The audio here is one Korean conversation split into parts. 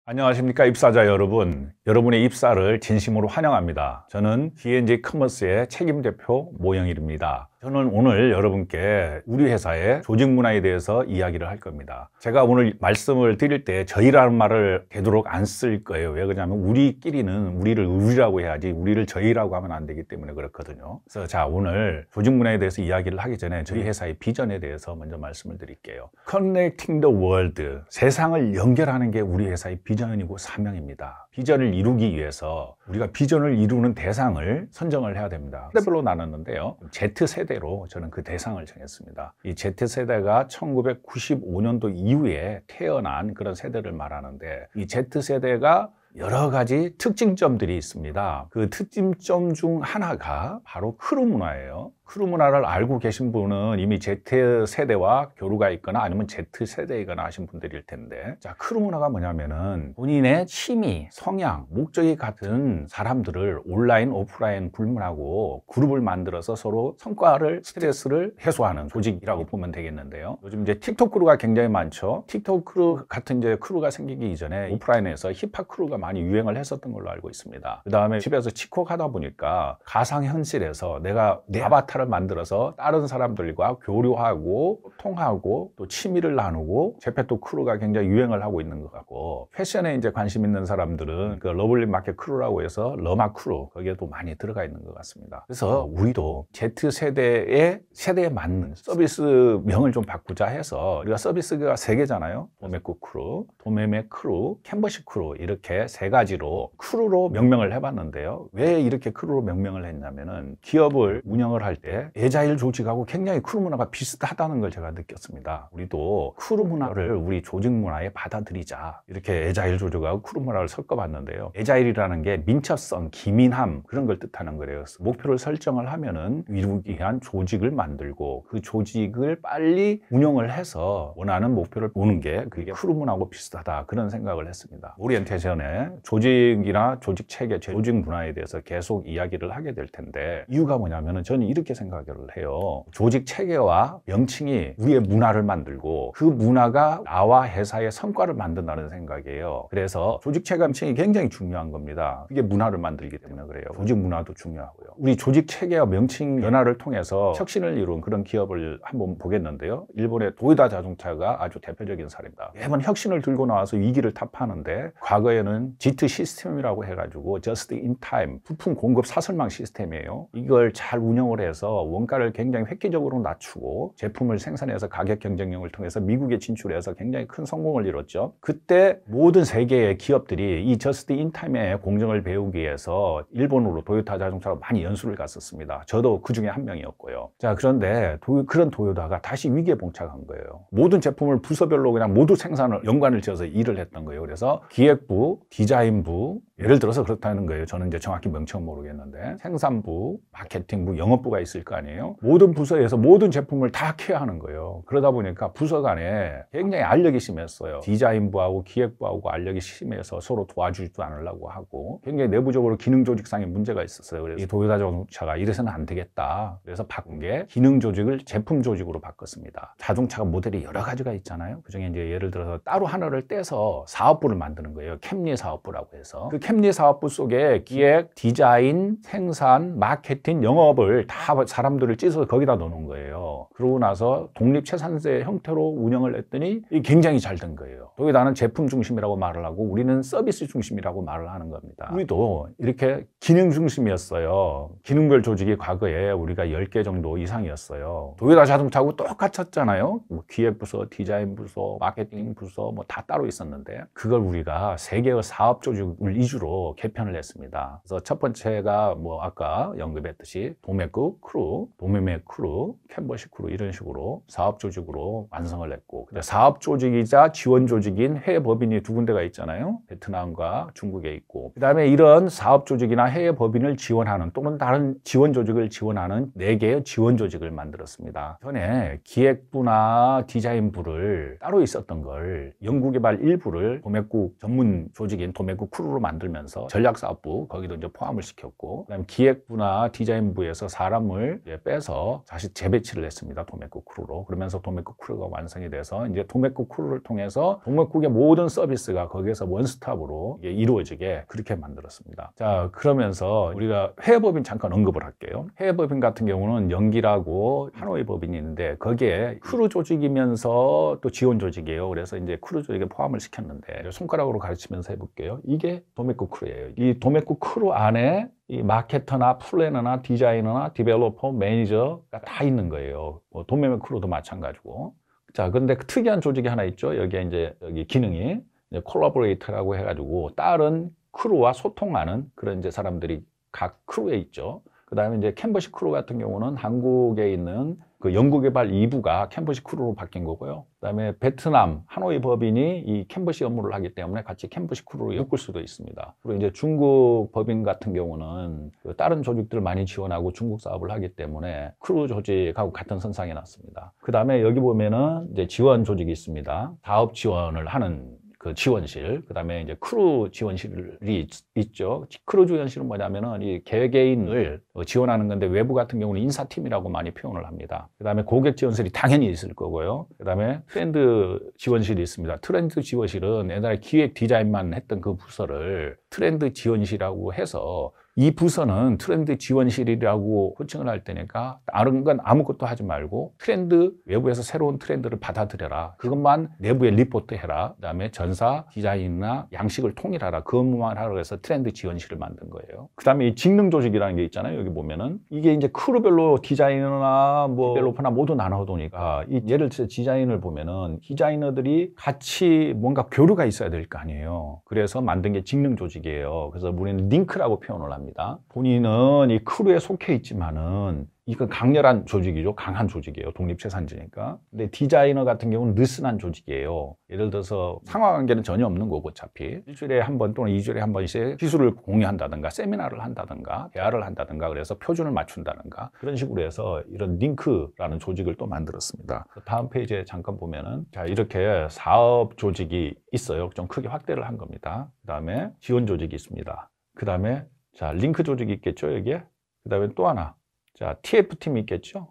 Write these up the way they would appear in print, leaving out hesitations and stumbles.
안녕하십니까 입사자 여러분. 여러분의 입사를 진심으로 환영합니다. 저는 D&G 커머스의 책임대표 모영일입니다. 저는 오늘 여러분께 우리 회사의 조직 문화에 대해서 이야기를 할 겁니다. 제가 오늘 말씀을 드릴 때 저희라는 말을 되도록 안 쓸 거예요. 왜 그러냐면 우리끼리는 우리를 우리라고 해야지 우리를 저희라고 하면 안 되기 때문에 그렇거든요. 그래서 자, 오늘 조직 문화에 대해서 이야기를 하기 전에 저희 회사의 비전에 대해서 먼저 말씀을 드릴게요. Connecting the world, 세상을 연결하는 게 우리 회사의 비전이고 사명입니다. 비전을 이루기 위해서 우리가 비전을 이루는 대상을 선정을 해야 됩니다. 세대별로 나눴는데요. Z세대로 저는 그 대상을 정했습니다. 이 Z세대가 1995년도 이후에 태어난 그런 세대를 말하는데, 이 Z세대가 여러 가지 특징점들이 있습니다. 그 특징점 중 하나가 바로 크루 문화예요. 크루 문화를 알고 계신 분은 이미 Z세대와 교류가 있거나 아니면 Z세대이거나 하신 분들일 텐데, 자, 크루 문화가 뭐냐면은 본인의 취미, 성향, 목적이 같은 사람들을 온라인, 오프라인 불문하고 그룹을 만들어서 서로 성과를, 스트레스를 해소하는 조직이라고 보면 되겠는데요. 요즘 이제 틱톡 크루가 굉장히 많죠. 틱톡 크루 같은 이제 크루가 생기기 이전에 오프라인에서 힙합 크루가 많이 유행을 했었던 걸로 알고 있습니다. 그 다음에 집에서 집콕하다 보니까 가상현실에서 내가 내 아바타를 만들어서 다른 사람들과 교류하고 통하고 또 취미를 나누고 제페토 크루가 굉장히 유행을 하고 있는 것 같고, 패션에 이제 관심 있는 사람들은 그 러블리 마켓 크루라고 해서 러마 크루, 거기에도 많이 들어가 있는 것 같습니다. 그래서 우리도 Z세대의 세대에 맞는 서비스명을 좀 바꾸자 해서, 우리가 서비스가 3개잖아요. 도메쿠 크루, 도메메 크루, 캔버시 크루, 이렇게 3가지로 크루로 명명을 해봤는데요. 왜 이렇게 크루로 명명을 했냐면은 기업을 운영을 할 때 에자일 조직하고 굉장히 크루 문화가 비슷하다는 걸 제가 느꼈습니다. 우리도 크루 문화를 우리 조직 문화에 받아들이자, 이렇게 에자일 조직하고 크루 문화를 섞어봤는데요. 에자일이라는 게 민첩성, 기민함, 그런 걸 뜻하는 거예요. 목표를 설정을 하면은 이루기 위한 조직을 만들고 그 조직을 빨리 운영을 해서 원하는 목표를 보는 게, 그게 크루 문화하고 비슷하다, 그런 생각을 했습니다. 오리엔테이션에 조직이나 조직 체계, 조직 문화에 대해서 계속 이야기를 하게 될 텐데, 이유가 뭐냐면은 저는 이렇게 생각을 해요. 조직 체계와 명칭이 우리의 문화를 만들고 그 문화가 나와 회사의 성과를 만든다는 생각이에요. 그래서 조직 체계 명칭이 굉장히 중요한 겁니다. 그게 문화를 만들기 때문에 그래요. 조직 문화도 중요하고요. 우리 조직 체계와 명칭 변화를 통해서 혁신을 이룬 그런 기업을 한번 보겠는데요. 일본의 도요타 자동차가 아주 대표적인 사례입니다. 매번 혁신을 들고 나와서 위기를 타파하는데, 과거에는 지트 시스템이라고 해가지고 Just in Time 부품 공급 사설망 시스템이에요. 이걸 잘 운영을 해서 원가를 굉장히 획기적으로 낮추고 제품을 생산해서 가격 경쟁력을 통해서 미국에 진출해서 굉장히 큰 성공을 이뤘죠. 그때 모든 세계의 기업들이 이 Just in Time의 공정을 배우기 위해서 일본으로 도요타 자동차로 많이 연수를 갔었습니다. 저도 그 중에 한 명이었고요. 자, 그런데 그런 도요타가 다시 위기에 봉착한 거예요. 모든 제품을 부서별로 그냥 모두 생산을 연관을 지어서 일을 했던 거예요. 그래서 기획부, 디자인부, 예를 들어서 그렇다는 거예요. 저는 이제 정확히 명칭은 모르겠는데, 생산부, 마케팅부, 영업부가 있을 거 아니에요. 모든 부서에서 모든 제품을 다 케어하는 거예요. 그러다 보니까 부서 간에 굉장히 알력이 심했어요. 디자인부하고 기획부하고 알력이 심해서 서로 도와주지도 않으려고 하고, 굉장히 내부적으로 기능 조직상의 문제가 있었어요. 그래서 이 도요타 자동차가 이래서는 안 되겠다, 그래서 바꾼 게 기능 조직을 제품 조직으로 바꿨습니다. 자동차가 모델이 여러 가지가 있잖아요. 그중에 이제 예를 들어서 따로 하나를 떼서 사업부를 만드는 거예요. 캠리 사업부라고 해서. 그 캠리 사업부 속에 기획, 디자인, 생산, 마케팅, 영업을 다 사람들을 찢어서 거기다 넣는 거예요. 그러고 나서 독립채산세 형태로 운영을 했더니 굉장히 잘 된 거예요. 도요타는 제품 중심이라고 말을 하고 우리는 서비스 중심이라고 말을 하는 겁니다. 우리도 이렇게 기능 중심이었어요. 기능별 조직이 과거에 우리가 10개 정도 이상이었어요. 도요타 자동차하고 똑같았잖아요. 뭐 기획부서, 디자인부서, 마케팅부서 뭐 다 따로 있었는데, 그걸 우리가 3개의 사업 조직을 위주로 개편을 했습니다. 그래서 첫 번째가 뭐 아까 언급했듯이 도메쿠 크루, 도메메 크루, 캔버시 크루, 이런 식으로 사업 조직으로 완성을 했고, 근데 사업 조직이자 지원 조직인 해외 법인이 2군데가 있잖아요. 베트남과 중국에 있고, 그 다음에 이런 사업 조직이나 해외 법인을 지원하는 또는 다른 지원 조직을 지원하는 4개의 지원 조직을 만들었습니다. 전에 기획부나 디자인부를 따로 있었던 걸 연구개발 일부를 도메쿠 전문 조직인 도메쿠 크루로 만들면서 전략사업부 거기도 이제 포함을 시켰고, 그다음에 기획부나 디자인부에서 사람을 팀을 빼서 다시 재배치를 했습니다. 도메코 크루로. 그러면서 도메코 크루가 완성이 돼서 이제 도메코 크루를 통해서 도메코의 모든 서비스가 거기에서 원스톱으로 이루어지게 그렇게 만들었습니다. 자, 그러면서 우리가 해외법인 잠깐 언급을 할게요. 해외법인 같은 경우는 영기라고 하노이 법인이 있는데 거기에 크루 조직이면서 또 지원 조직이에요. 그래서 이제 크루 조직에 포함을 시켰는데 손가락으로 가르치면서 해볼게요. 이게 도메코 크루예요. 이 도메코 크루 안에 이 마케터나 플래너나 디자이너나 디벨로퍼, 매니저가 다 있는 거예요. 뭐 도메코 크루도 마찬가지고. 자, 근데 특이한 조직이 하나 있죠. 여기에 이제 여기 기능이 콜라보레이터라고 해가지고 다른 크루와 소통하는 그런 이제 사람들이 각 크루에 있죠. 그 다음에 이제 캔버시 크루 같은 경우는 한국에 있는 그 연구개발 2부가 캔버시 크루로 바뀐 거고요. 그 다음에 베트남 하노이 법인이 이 캔버시 업무를 하기 때문에 같이 캔버시 크루로 엮을 수도 있습니다. 그리고 이제 중국 법인 같은 경우는 그 다른 조직들 많이 지원하고 중국 사업을 하기 때문에 크루 조직하고 같은 선상에 놨습니다. 그 다음에 여기 보면은 이제 지원 조직이 있습니다. 사업 지원을 하는 그 지원실, 그 다음에 이제 크루 지원실이 있죠. 크루 지원실은 뭐냐면은 이 개개인을 지원하는 건데 외부 같은 경우는 인사팀이라고 많이 표현을 합니다. 그 다음에 고객 지원실이 당연히 있을 거고요. 그 다음에 트렌드 지원실이 있습니다. 트렌드 지원실은 옛날에 기획 디자인만 했던 그 부서를 트렌드 지원실이라고 해서 이 부서는 트렌드 지원실이라고 호칭을 할 테니까 다른 건 아무것도 하지 말고 트렌드, 외부에서 새로운 트렌드를 받아들여라. 그것만 내부에 리포트해라. 그다음에 전사, 디자인이나 양식을 통일하라. 그 업무만 하라고 해서 트렌드 지원실을 만든 거예요. 그다음에 이 직능 조직이라는 게 있잖아요. 여기 보면은 이게 이제 크루별로 디자이너나 뭐 디벨로퍼나 모두 나눠두니까 예를 들어서 디자인을 보면은 디자이너들이 같이 뭔가 교류가 있어야 될 거 아니에요. 그래서 만든 게 직능 조직이에요. 그래서 우리는 링크라고 표현을 합니다. 본인은 이 크루에 속해 있지만은 이건 강렬한 조직이죠. 강한 조직이에요. 독립재산지니까. 근데 디자이너 같은 경우는 느슨한 조직이에요. 예를 들어서 상하관계는 전혀 없는 거고 어차피 일주일에 한 번 또는 2주일에 한 번씩 기술을 공유한다든가 세미나를 한다든가 대화를 한다든가 그래서 표준을 맞춘다든가 그런 식으로 해서 이런 링크라는 조직을 또 만들었습니다. 다음 페이지에 잠깐 보면은 자 이렇게 사업 조직이 있어요. 좀 크게 확대를 한 겁니다. 그 다음에 지원 조직이 있습니다. 그 다음에 자 링크 조직이 있겠죠 여기에. 그 다음에 또 하나 자, TF팀이 있겠죠?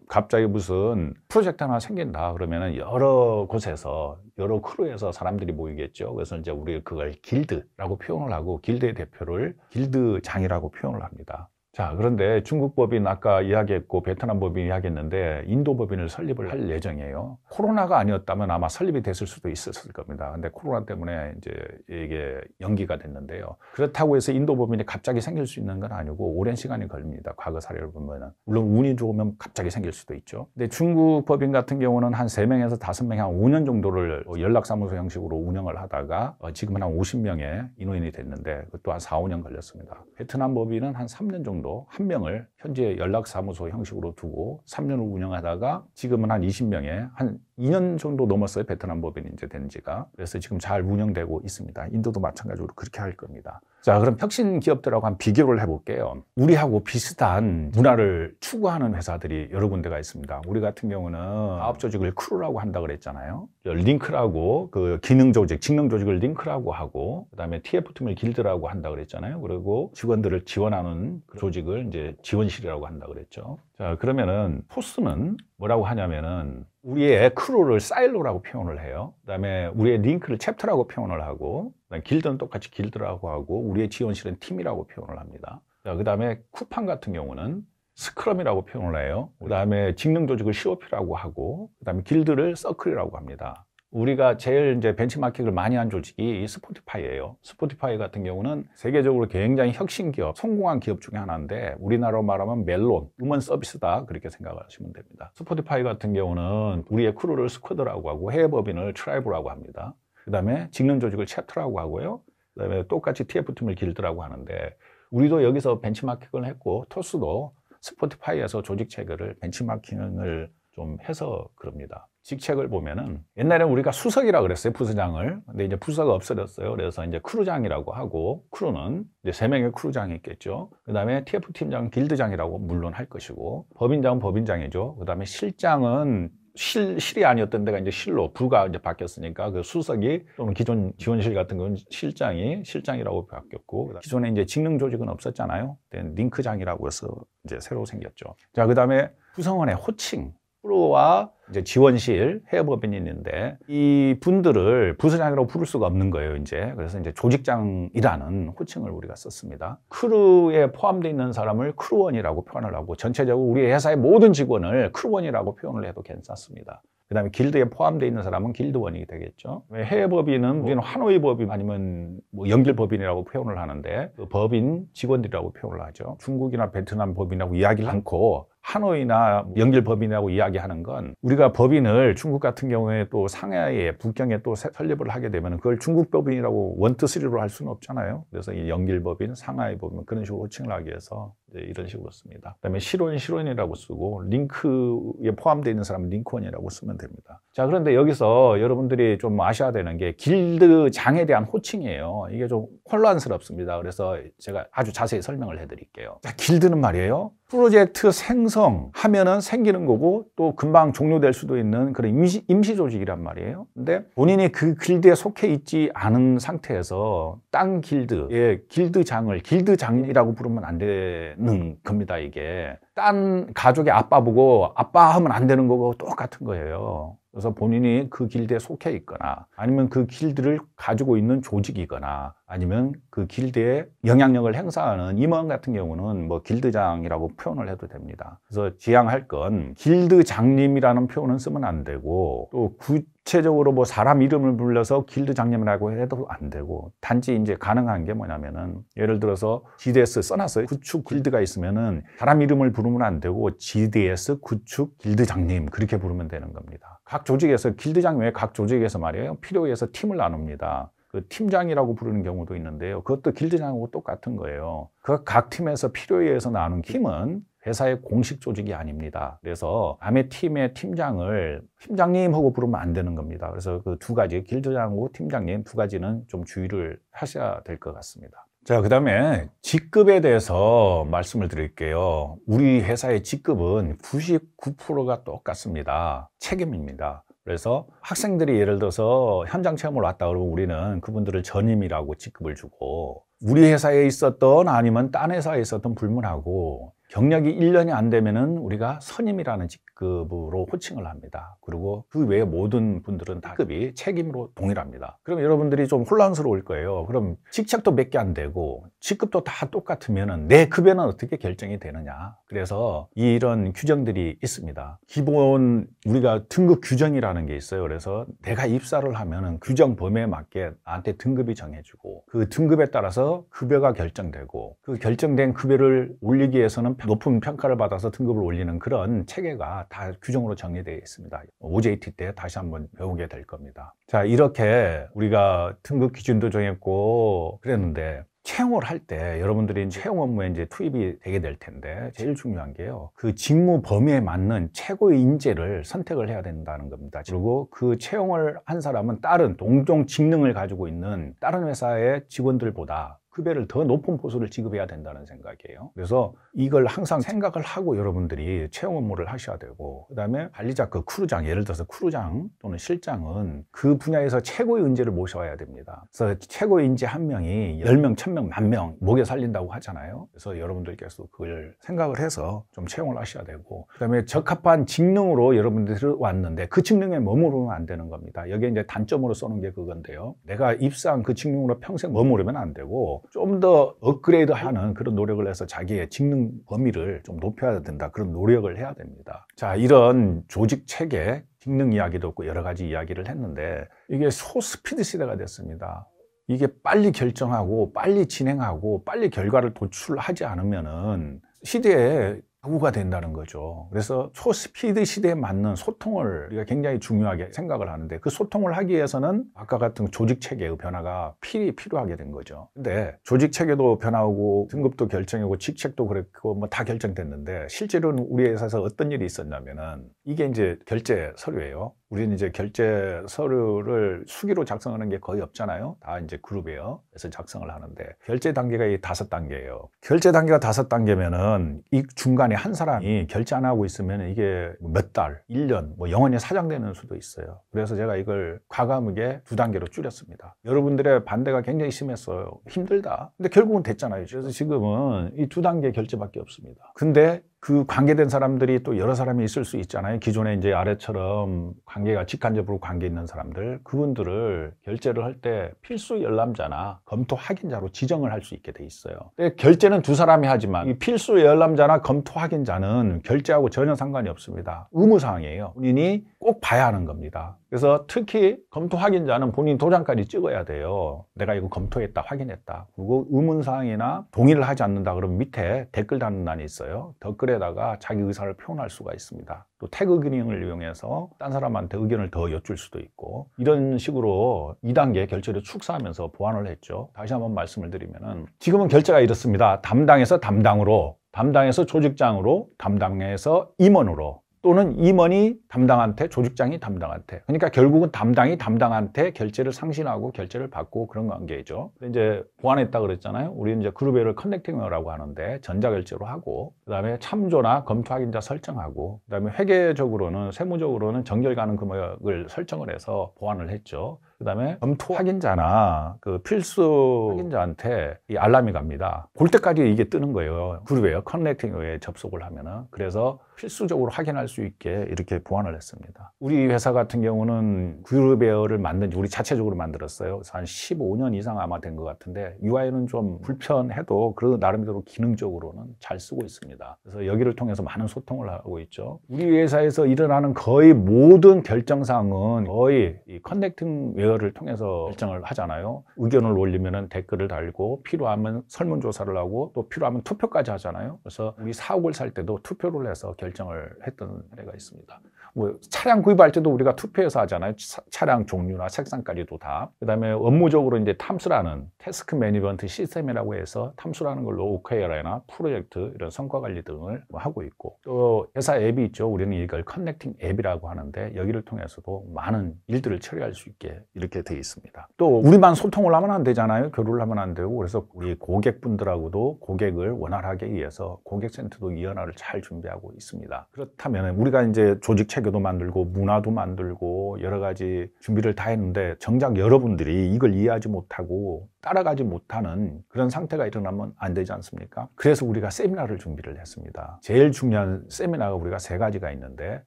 갑자기 무슨 프로젝트 하나 생긴다 그러면은 여러 곳에서, 여러 크루에서 사람들이 모이겠죠. 그래서 이제 우리 그걸 길드라고 표현을 하고, 길드의 대표를 길드장이라고 표현을 합니다. 자, 그런데 중국 법인 아까 이야기했고 베트남 법인 이야기했는데 인도 법인을 설립을 할 예정이에요. 코로나가 아니었다면 아마 설립이 됐을 수도 있었을 겁니다. 근데 코로나 때문에 이제 이게 연기가 됐는데요. 그렇다고 해서 인도 법인이 갑자기 생길 수 있는 건 아니고 오랜 시간이 걸립니다. 과거 사례를 보면은. 물론 운이 좋으면 갑자기 생길 수도 있죠. 근데 중국 법인 같은 경우는 한 3명에서 5명이 한 5년 정도를 연락사무소 형식으로 운영을 하다가 지금은 한 50명의 인원이 됐는데 그것도 한 4, 5년 걸렸습니다. 베트남 법인은 한 3년 정도 한 명을 현재 연락사무소 형식으로 두고 3년을 운영하다가 지금은 한 20명에 한 2년 정도 넘었어요. 베트남 법인이 이제 된 지가. 그래서 지금 잘 운영되고 있습니다. 인도도 마찬가지로 그렇게 할 겁니다. 자, 그럼 혁신 기업들하고 한 비교를 해볼게요. 우리하고 비슷한 문화를 추구하는 회사들이 여러 군데가 있습니다. 우리 같은 경우는 사업 조직을 크루라고 한다 그랬잖아요. 링크라고 그 기능 조직, 직능 조직을 링크라고 하고, 그다음에 TF팀을 길드라고 한다 그랬잖아요. 그리고 직원들을 지원하는 그 조직을 이제 지원실이라고 한다 그랬죠. 자, 그러면은 포스는 뭐라고 하냐면은 우리의 크루를 사일로라고 표현을 해요. 그다음에 우리의 링크를 챕터라고 표현을 하고, 그다음에 길드는 똑같이 길드라고 하고, 우리의 지원실은 팀이라고 표현을 합니다. 자, 그다음에 쿠팡 같은 경우는 스크럼이라고 표현을 해요. 그다음에 직능 조직을 COP라고 하고, 그다음에 길드를 서클이라고 합니다. 우리가 제일 이제 벤치마킹을 많이 한 조직이 스포티파이예요. 스포티파이 같은 경우는 세계적으로 굉장히 혁신 기업, 성공한 기업 중에 하나인데 우리나라로 말하면 멜론, 음원 서비스다 그렇게 생각하시면 됩니다. 스포티파이 같은 경우는 우리의 크루를 스쿼드라고 하고 해외 법인을 트라이브라고 합니다. 그 다음에 직능 조직을 챕터라고 하고요. 그 다음에 똑같이 TF팀을 길드라고 하는데 우리도 여기서 벤치마킹을 했고 토스도 스포티파이에서 조직 체계를 벤치마킹을 좀 해서 그럽니다. 직책을 보면은 옛날에 우리가 수석이라 그랬어요. 부서장을. 근데 이제 부서가 없어졌어요. 그래서 이제 크루장이라고 하고 크루는 이제 3명의 크루장이 있겠죠. 그다음에 TF팀장은 길드장이라고 물론 할 것이고 법인장은 법인장이죠. 그다음에 실장은 실이 아니었던 데가 이제 실로 부가 이제 바뀌었으니까 그 수석이 또는 기존 지원실 같은 건 실장이라고 바뀌었고, 기존에 이제 직능 조직은 없었잖아요. 링크장이라고 해서 이제 새로 생겼죠. 자, 그다음에 구성원의 호칭. 프로와 이제 지원실 해외법인이 있는데 이 분들을 부서장이라고 부를 수가 없는 거예요, 이제. 그래서 이제 조직장이라는 호칭을 우리가 썼습니다. 크루에 포함되어 있는 사람을 크루원이라고 표현을 하고, 전체적으로 우리 회사의 모든 직원을 크루원이라고 표현을 해도 괜찮습니다. 그 다음에 길드에 포함되어 있는 사람은 길드원이 되겠죠. 해외법인은 우리는 하노이 법인 아니면 뭐 연길 법인이라고 표현을 하는데, 그 법인 직원들이라고 표현을 하죠. 중국이나 베트남 법인이라고 이야기를 않고 하노이나 연길 법인이라고 이야기하는 건, 우리가 법인을 중국 같은 경우에 또 상하이에 북경에 또 설립을 하게 되면 그걸 중국 법인이라고 원투쓰리로 할 수는 없잖아요. 그래서 이 연길 법인, 상하이 법인 그런 식으로 호칭을 하기 위해서 이런 식으로 씁니다. 그다음에 실원이라고 쓰고, 링크에 포함되어 있는 사람은 링크원이라고 쓰면 됩니다. 자, 그런데 여기서 여러분들이 좀 아셔야 되는 게 길드장에 대한 호칭이에요. 이게 좀 혼란스럽습니다. 그래서 제가 아주 자세히 설명을 해드릴게요. 자, 길드는 말이에요, 프로젝트 생성하면은 생기는 거고 또 금방 종료될 수도 있는 그런 임시 조직이란 말이에요. 근데 본인이 그 길드에 속해 있지 않은 상태에서 딴 길드의 길드장이라고 부르면 안 되는 겁니다. 이게 딴 가족의 아빠 보고 아빠 하면 안 되는 거고 똑같은 거예요. 그래서 본인이 그 길드에 속해 있거나, 아니면 그 길드를 가지고 있는 조직이거나, 아니면 그 길드에 영향력을 행사하는 임원 같은 경우는 뭐 길드장이라고 표현을 해도 됩니다. 그래서 지향할 건 길드장님이라는 표현은 쓰면 안 되고, 또 구체적으로 뭐 사람 이름을 불러서 길드장님이라고 해도 안 되고, 단지 이제 가능한 게 뭐냐면은, 예를 들어서 GDS 써놨어요. 구축 길드가 있으면은 사람 이름을 부르면 안 되고 GDS 구축 길드장님 그렇게 부르면 되는 겁니다. 각 조직에서 길드장 외에 각 조직에서 말이에요, 필요에 의해서 팀을 나눕니다. 그 팀장이라고 부르는 경우도 있는데요, 그것도 길드장하고 똑같은 거예요. 그 각 팀에서 필요에 의해서 나눈 팀은 회사의 공식 조직이 아닙니다. 그래서 남의 팀의 팀장을 팀장님 하고 부르면 안 되는 겁니다. 그래서 그 두 가지, 길드장하고 팀장님 두 가지는 좀 주의를 하셔야 될 것 같습니다. 자, 그 다음에 직급에 대해서 말씀을 드릴게요. 우리 회사의 직급은 99%가 똑같습니다. 책임입니다. 그래서 학생들이 예를 들어서 현장 체험을 왔다 그러면 우리는 그분들을 전임이라고 직급을 주고, 우리 회사에 있었던 아니면 딴 회사에 있었던 불문하고, 경력이 1년이 안 되면은 우리가 선임이라는 직급으로 호칭을 합니다. 그리고 그 외에 모든 분들은 다 급이 책임으로 동일합니다. 그럼 여러분들이 좀 혼란스러울 거예요. 그럼 직책도 몇 개 안 되고 직급도 다 똑같으면은 내 급여는 어떻게 결정이 되느냐. 그래서 이런 규정들이 있습니다. 기본 우리가 등급 규정이라는 게 있어요. 그래서 내가 입사를 하면은 규정 범위에 맞게 나한테 등급이 정해지고, 그 등급에 따라서 급여가 결정되고, 그 결정된 급여를 올리기 위해서는 높은 평가를 받아서 등급을 올리는 그런 체계가 다 규정으로 정리되어 있습니다. OJT 때 다시 한번 배우게 될 겁니다. 자, 이렇게 우리가 등급 기준도 정했고 그랬는데, 채용을 할 때 여러분들이 채용 업무에 이제 투입이 되게 될 텐데, 제일 중요한 게요, 그 직무 범위에 맞는 최고의 인재를 선택을 해야 된다는 겁니다. 그리고 그 채용을 한 사람은 다른 동종 직능을 가지고 있는 다른 회사의 직원들보다 급여를 더 높은 보수를 지급해야 된다는 생각이에요. 그래서 이걸 항상 생각을 하고 여러분들이 채용 업무를 하셔야 되고, 그 다음에 관리자, 그 크루장, 예를 들어서 크루장 또는 실장은 그 분야에서 최고의 인재를 모셔야 됩니다. 그래서 최고의 인재 한 명이 10명, 1000명, 10,000명 목에 살린다고 하잖아요. 그래서 여러분들께서 그걸 생각을 해서 좀 채용을 하셔야 되고, 그 다음에 적합한 직능으로 여러분들이 왔는데 그 직능에 머무르면 안 되는 겁니다. 여기에 이제 단점으로 써놓은 게 그건데요, 내가 입사한 그 직능으로 평생 머무르면 안 되고 좀 더 업그레이드하는 그런 노력을 해서 자기의 직능 범위를 좀 높여야 된다, 그런 노력을 해야 됩니다. 자, 이런 조직 체계, 직능 이야기도 없고 여러 가지 이야기를 했는데, 이게 소스피드 시대가 됐습니다. 이게 빨리 결정하고 빨리 진행하고 빨리 결과를 도출하지 않으면은 시대에 도구가 된다는 거죠. 그래서 초스피드 시대에 맞는 소통을 우리가 굉장히 중요하게 생각을 하는데, 그 소통을 하기 위해서는 아까 같은 조직 체계의 변화가 필요하게 된 거죠. 근데 조직 체계도 변화하고 등급도 결정이고 직책도 그랬고 뭐 다 결정됐는데, 실제로는 우리 회사에서 어떤 일이 있었냐면은, 이게 이제 결제 서류예요. 우리는 이제 결제 서류를 수기로 작성하는 게 거의 없잖아요. 다 이제 그룹이에요. 그래서 작성을 하는데 결제 단계가 이 5단계예요. 결제 단계가 5단계면은 이 중간에 한 사람이 결제 안 하고 있으면 이게 몇 달, 1년, 뭐 영원히 사장되는 수도 있어요. 그래서 제가 이걸 과감하게 2단계로 줄였습니다. 여러분들의 반대가 굉장히 심했어요. 힘들다. 근데 결국은 됐잖아요. 그래서 지금은 이 2단계 결제밖에 없습니다. 근데 그 관계된 사람들이 또 여러 사람이 있을 수 있잖아요. 기존에 이제 아래처럼 관계가 직간접으로 관계 있는 사람들, 그분들을 결제를 할 때 필수 열람자나 검토 확인자로 지정을 할 수 있게 돼 있어요. 근데 결제는 2사람이 하지만 이 필수 열람자나 검토 확인자는 결제하고 전혀 상관이 없습니다. 의무사항이에요. 본인이 꼭 봐야 하는 겁니다. 그래서 특히 검토 확인자는 본인 도장까지 찍어야 돼요. 내가 이거 검토했다, 확인했다. 그리고 의문사항이나 동의를 하지 않는다 그러면 밑에 댓글 다는欄이 있어요. 댓글에다가 자기 의사를 표현할 수가 있습니다. 또 태그 기능을 이용해서 딴 사람한테 의견을 더 여쭐 수도 있고, 이런 식으로 2단계 결제를 축소하면서 보완을 했죠. 다시 한번 말씀을 드리면은 지금은 결제가 이렇습니다. 담당에서 담당으로, 담당에서 조직장으로, 담당에서 임원으로, 또는 임원이 담당한테, 조직장이 담당한테. 그러니까 결국은 담당이 담당한테 결제를 상신하고 결제를 받고 그런 관계죠. 근데 이제 보완했다 그랬잖아요. 우리는 이제 그룹웨어를 커넥팅웨어라고 하는데 전자결제로 하고, 그다음에 참조나 검토 확인자 설정하고, 그다음에 회계적으로는, 세무적으로는 정결 가능 금액을 설정을 해서 보완을 했죠. 그다음에 검토 확인자나 그 필수 확인자한테 이 알람이 갑니다. 볼 때까지 이게 뜨는 거예요. 그룹웨어 커넥팅웨어에 접속을 하면은. 그래서 필수적으로 확인할 수 있게 이렇게 보완을 했습니다. 우리 회사 같은 경우는 그룹웨어를 만든 지 우리 자체적으로 만들었어요. 그래서 한 15년 이상 아마 된 것 같은데 UI는 좀 불편해도 그 나름대로 기능적으로는 잘 쓰고 있습니다. 그래서 여기를 통해서 많은 소통을 하고 있죠. 우리 회사에서 일어나는 거의 모든 결정사항은 거의 이 커넥팅웨어를 통해서 결정을 하잖아요. 의견을 올리면 댓글을 달고, 필요하면 설문조사를 하고, 또 필요하면 투표까지 하잖아요. 그래서 우리 사옥을 살 때도 투표를 해서 결정을 했던 사례가 있습니다. 뭐 차량 구입할 때도 우리가 투표해서 하잖아요. 차량 종류나 색상까지도 다. 그다음에 업무적으로 이제 탐수라는 태스크 매니지먼트 시스템이라고 해서 탐수라는 걸로 OKR이나 프로젝트 이런 성과 관리 등을 하고 있고, 또 회사 앱이 있죠. 우리는 이걸 커넥팅 앱이라고 하는데 여기를 통해서도 많은 일들을 처리할 수 있게 이렇게 돼 있습니다. 또 우리만 소통을 하면 안 되잖아요. 교류를 하면 안 되고, 그래서 우리 고객분들하고도 고객을 원활하게 위해서 고객센터도 이원화를 잘 준비하고 있습니다. 그렇다면 우리가 이제 조직 체계도 만들고 문화도 만들고 여러 가지 준비를 다 했는데 정작 여러분들이 이걸 이해하지 못하고 따라가지 못하는 그런 상태가 일어나면 안 되지 않습니까? 그래서 우리가 세미나를 준비를 했습니다. 제일 중요한 세미나가 우리가 3가지가 있는데,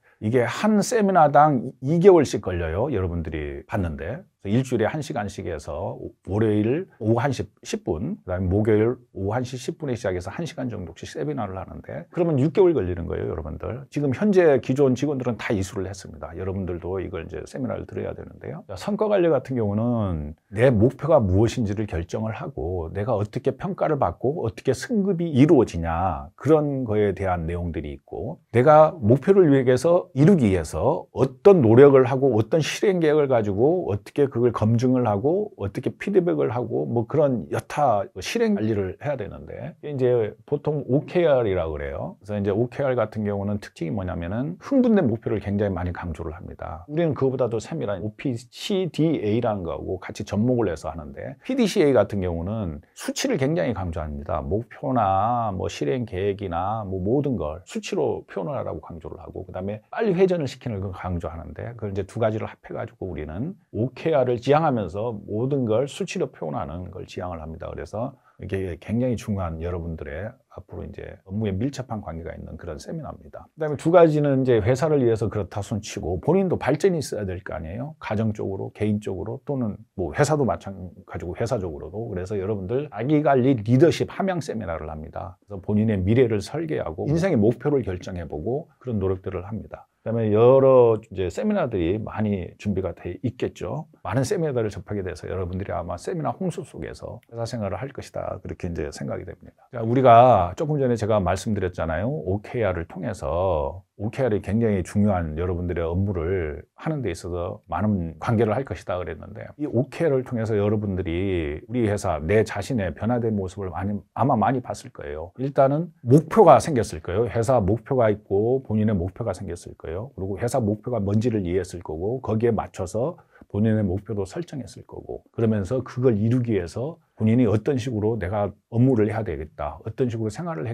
이게 한 세미나당 2개월씩 걸려요. 여러분들이 봤는데 일주일에 1시간씩 해서 월요일 오후 1시 10분, 그다음에 목요일 오후 1시 10분에 시작해서 1시간 정도씩 세미나를 하는데, 그러면 6개월 걸리는 거예요, 여러분들. 지금 현재 기존 직원들은 다 이수를 했습니다. 여러분들도 이걸 이제 세미나를 들어야 되는데요. 성과 관리 같은 경우는 내 목표가 무엇인지를 결정을 하고, 내가 어떻게 평가를 받고 어떻게 승급이 이루어지냐, 그런 거에 대한 내용들이 있고, 내가 목표를 위해서 이루기 위해서 어떤 노력을 하고 어떤 실행 계획을 가지고 어떻게 그걸 검증을 하고 어떻게 피드백을 하고 뭐 그런 여타 실행 관리를 해야 되는데, 이제 보통 OKR이라고 그래요. 그래서 이제 OKR 같은 경우는 특징이 뭐냐면은 흥분된 목표를 굉장히 많이 강조를 합니다. 우리는 그거보다도 세밀한 OPCDA라는 거하고 같이 접목을 해서 하는데, PDCA 같은 경우는 수치를 굉장히 강조합니다. 목표나 뭐 실행 계획이나 뭐 모든 걸 수치로 표현을 하라고 강조를 하고, 그다음에 빨리 회전을 시키는 걸 강조하는데, 그걸 이제 2가지를 합해가지고 우리는 OKR을 지향하면서 모든 걸 수치로 표현하는 걸 지향을 합니다. 그래서 이게 굉장히 중요한 여러분들의 앞으로 이제 업무에 밀접한 관계가 있는 그런 세미나입니다. 그다음에 2가지는 이제 회사를 위해서 그렇다 손치고 본인도 발전이 있어야 될 거 아니에요. 가정적으로, 개인적으로, 또는 뭐 회사도 마찬가지고 회사적으로도. 그래서 여러분들 자기관리 리더십 함양 세미나를 합니다. 그래서 본인의 미래를 설계하고 인생의 목표를 결정해보고 그런 노력들을 합니다. 그다음에 여러 이제 세미나들이 많이 준비가 돼 있겠죠. 많은 세미나들을 접하게 돼서 여러분들이 아마 세미나 홍수 속에서 회사 생활을 할 것이다, 그렇게 이제 생각이 됩니다. 우리가 조금 전에 제가 말씀드렸잖아요. OKR을 통해서 OKR이 굉장히 중요한 여러분들의 업무를 하는 데 있어서 많은 관계를 할 것이다 그랬는데, 이 OKR을 통해서 여러분들이 우리 회사 내 자신의 변화된 모습을 아마 많이 봤을 거예요. 일단은 목표가 생겼을 거예요. 회사 목표가 있고 본인의 목표가 생겼을 거예요. 그리고 회사 목표가 뭔지를 이해했을 거고, 거기에 맞춰서 본인의 목표도 설정했을 거고, 그러면서 그걸 이루기 위해서 본인이 어떤 식으로 내가 업무를 해야 되겠다, 어떤 식으로 생활을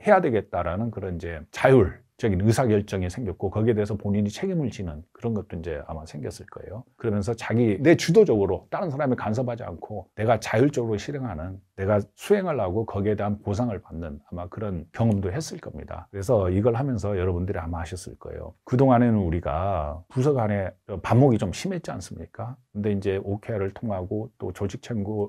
해야 되겠다라는 그런 이제 자율적인 의사결정이 생겼고, 거기에 대해서 본인이 책임을 지는 그런 것도 이제 아마 생겼을 거예요. 그러면서 내 주도적으로 다른 사람이 간섭하지 않고 내가 자율적으로 실행하는, 내가 수행을 하고 거기에 대한 보상을 받는 아마 그런 경험도 했을 겁니다. 그래서 이걸 하면서 여러분들이 아마 하셨을 거예요. 그동안에는 우리가 부서 간에 반목이 좀 심했지 않습니까? 근데 이제 OKR을 통하고 또 조직